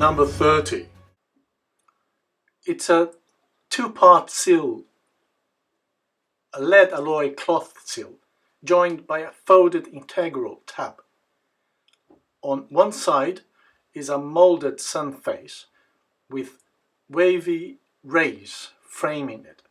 Number 30. It's a two-part sill, a lead alloy cloth sill, joined by a folded integral tab. On one side is a molded sun face with wavy rays framing it.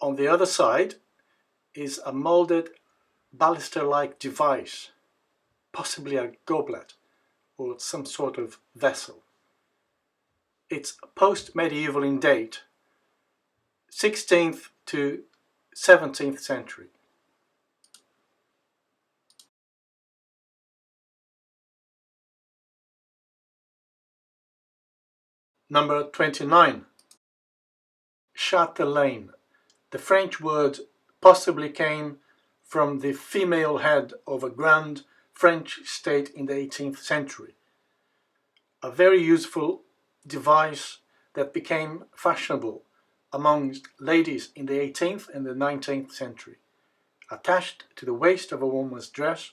On the other side is a molded baluster-like device, possibly a goblet or some sort of vessel. It's post-medieval in date, 16th to 17th century. Number 29. Châtelaine. The French word possibly came from the female head of a grand French state in the 18th century. A very useful device that became fashionable amongst ladies in the 18th and the 19th century, attached to the waist of a woman's dress,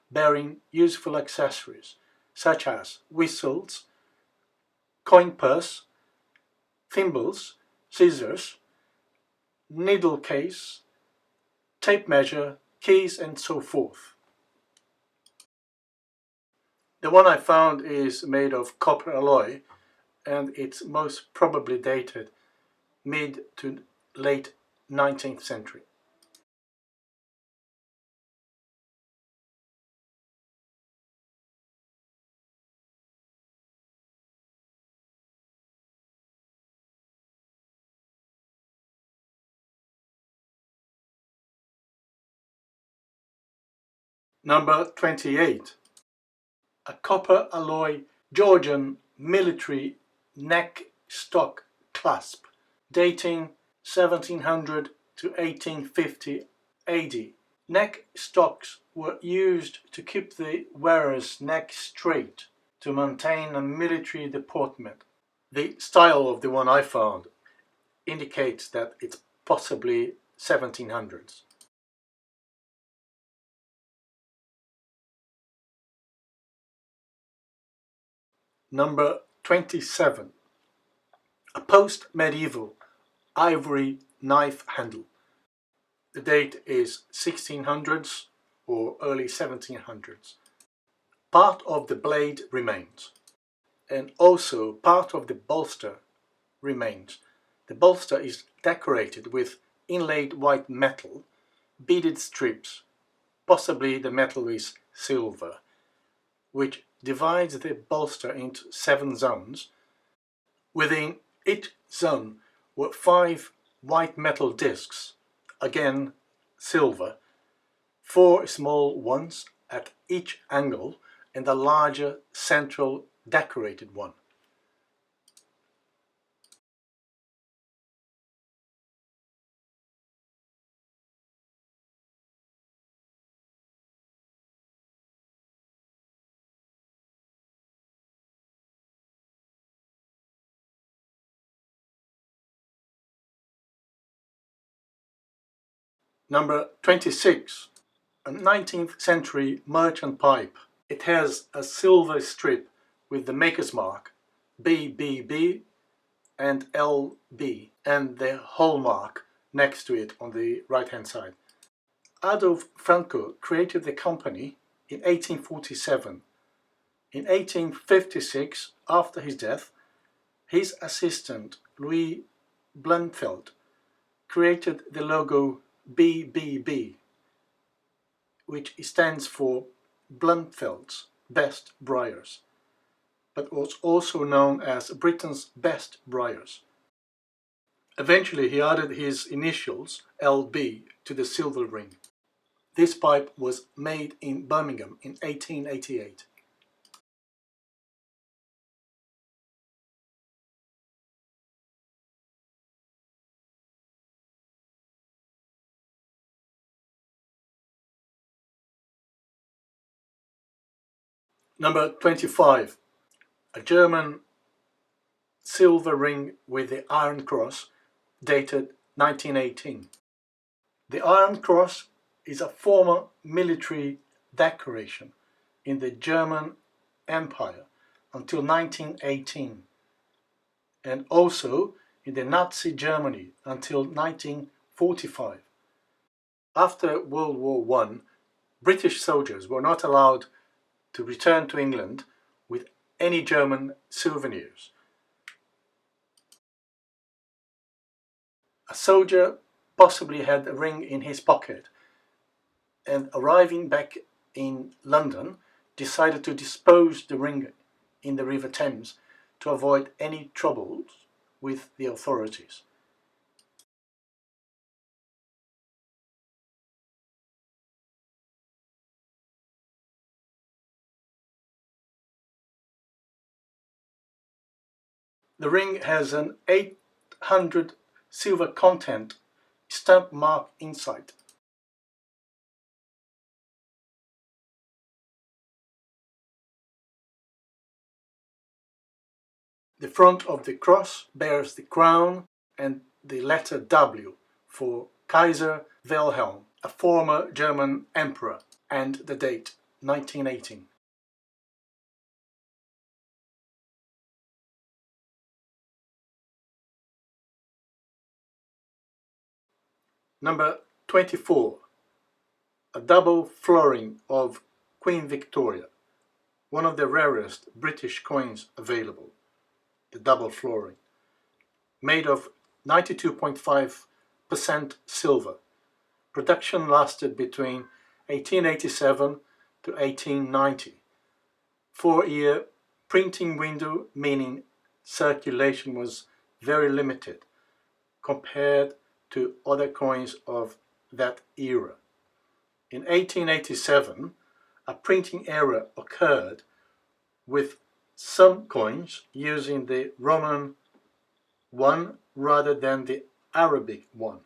bearing useful accessories such as whistles, coin purse, thimbles, scissors, needle case, tape measure, keys, and so forth. The one I found is made of copper alloy, and it's most probably dated mid to late 19th century. Number 28. A copper alloy Georgian military neck stock clasp, dating 1700 to 1850 AD. Neck stocks were used to keep the wearer's neck straight to maintain a military deportment. The style of the one I found indicates that it's possibly 1700s. Number 27. A post-medieval ivory knife handle. The date is 1600s or early 1700s. Part of the blade remains, and also part of the bolster remains. The bolster is decorated with inlaid white metal, beaded strips, possibly the metal is silver, which divides the bolster into 7 zones. Within each zone were 5 white metal discs, again silver, 4 small ones at each angle, and a larger central decorated one. Number 26. A 19th century merchant pipe. It has a silver strip with the maker's mark BBB and LB and the hallmark next to it on the right hand side. Adolf Franco created the company in 1847. In 1856, after his death, his assistant Louis Blumfeld created the logo BBB, which stands for Blumfeld's Best Briars, but was also known as Britain's Best Briars. Eventually he added his initials, LB, to the silver ring. This pipe was made in Birmingham in 1888. Number 25. a German silver ring with the Iron Cross, dated 1918. The Iron Cross is a former military decoration in the German Empire until 1918, and also in the Nazi Germany until 1945. After World War I, British soldiers were not allowed to return to England with any German souvenirs. A soldier possibly had a ring in his pocket and, arriving back in London, decided to dispose the ring in the River Thames to avoid any troubles with the authorities. The ring has an 800 silver content stamp mark inside. The front of the cross bears the crown and the letter W for Kaiser Wilhelm, a former German emperor, and the date 1918. Number 24. A double florin of Queen Victoria, one of the rarest British coins available, the double florin, made of 92.5% silver. Production lasted between 1887 to 1890. 4-year printing window, meaning circulation was very limited compared to other coins of that era. In 1887, a printing error occurred with some coins using the Roman one rather than the Arabic one.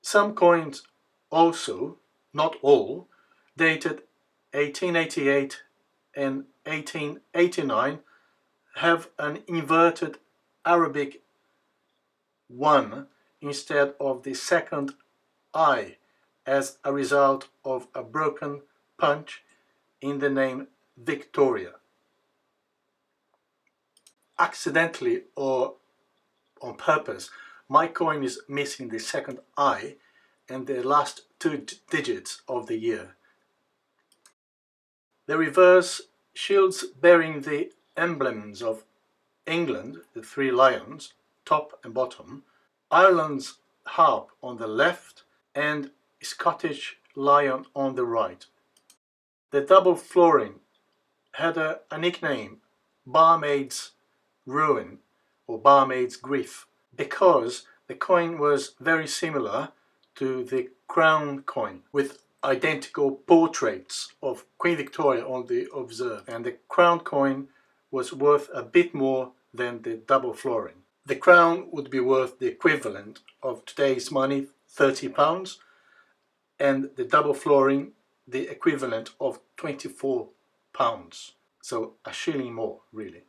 Some coins also, not all, dated 1888 and 1889 have an inverted Arabic 1 instead of the second I as a result of a broken punch in the name Victoria. Accidentally or on purpose, my coin is missing the second I and the last 2 digits of the year. The reverse shields bearing the emblems of England, the 3 lions, top and bottom, Ireland's harp on the left, and Scottish lion on the right. The double florin had a nickname, Barmaid's Ruin or Barmaid's Grief, because the coin was very similar to the crown coin, with identical portraits of Queen Victoria on the obverse, and the crown coin was worth a bit more than the double florin. The crown would be worth the equivalent of today's money, £30, and the double florin the equivalent of £24, so a shilling more really.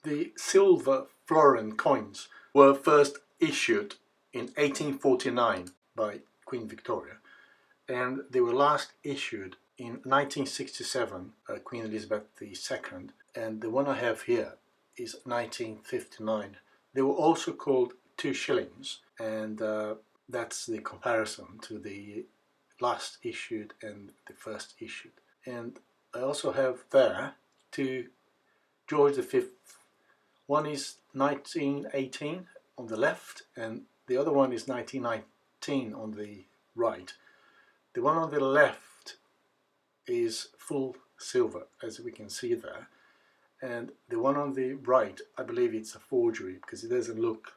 The silver florin coins were first issued in 1849 by Queen Victoria, and they were last issued in 1967, Queen Elizabeth II, and the one I have here is 1959. They were also called 2 shillings, and that's the comparison to the last issued and the first issued. And I also have there 2 George V. One is 1918 on the left, and the other one is 1919 on the right. The one on the left is full silver, as we can see there, and the one on the right, I believe it's a forgery because it doesn't look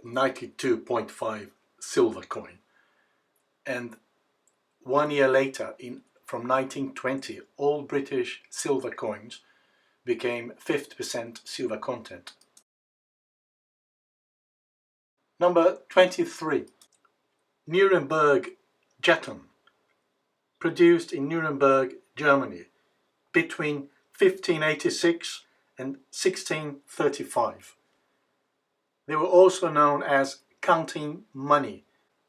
92.5 silver coin. And 1 year later, from 1920, all British silver coins became 50% silver content. Number 23. Nuremberg Jeton, produced in Nuremberg, Germany, between 1586 and 1635. They were also known as counting money,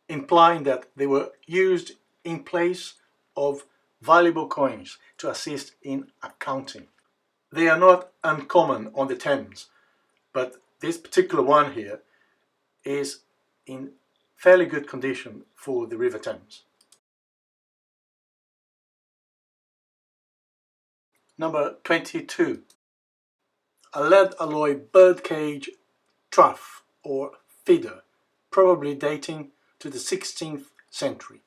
implying that they were used in place of valuable coins to assist in accounting. They are not uncommon on the Thames, but this particular one here is in fairly good condition for the River Thames. Number 22. A lead alloy birdcage trough or feeder, probably dating to the 16th century.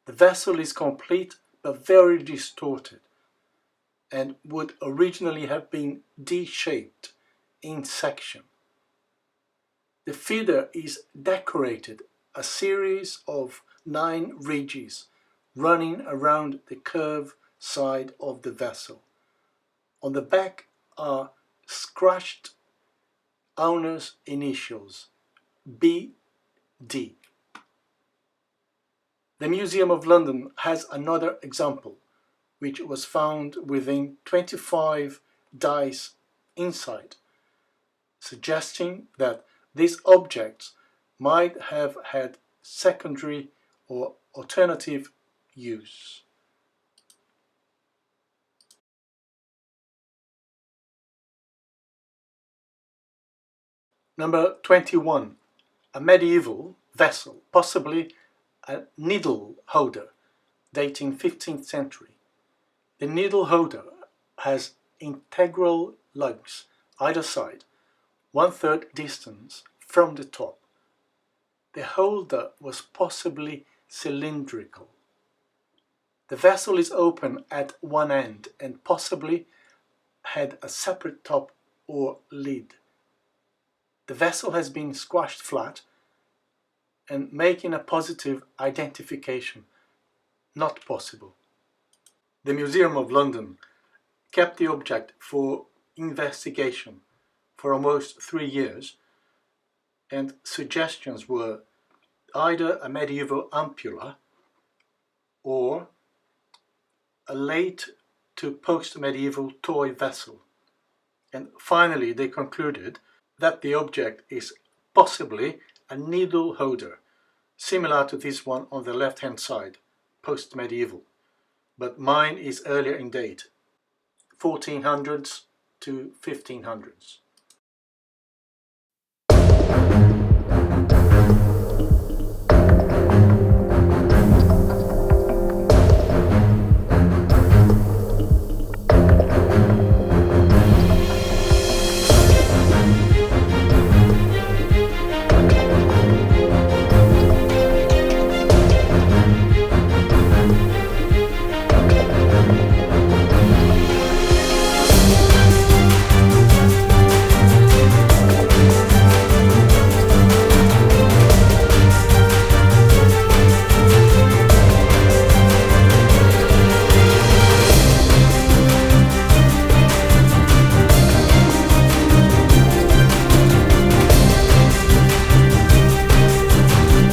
The vessel is complete but very distorted and would originally have been D-shaped in section. The feeder is decorated a series of 9 ridges running around the curved side of the vessel. On the back are scratched owner's initials, BD. The Museum of London has another example, which was found within 25 dice inside, suggesting that these objects might have had secondary or alternative use. Number 21. A medieval vessel, possibly a needle holder, dating 15th century. The needle holder has integral lugs either side, 1/3 distance from the top. The holder was possibly cylindrical. The vessel is open at one end and possibly had a separate top or lid. The vessel has been squashed flat and making a positive identification not possible. The Museum of London kept the object for investigation for almost 3 years, and suggestions were either a medieval ampulla or a late to post-medieval toy vessel. And finally they concluded that the object is possibly a needle holder, similar to this one on the left-hand side, post-medieval, but mine is earlier in date, 1400s to 1500s.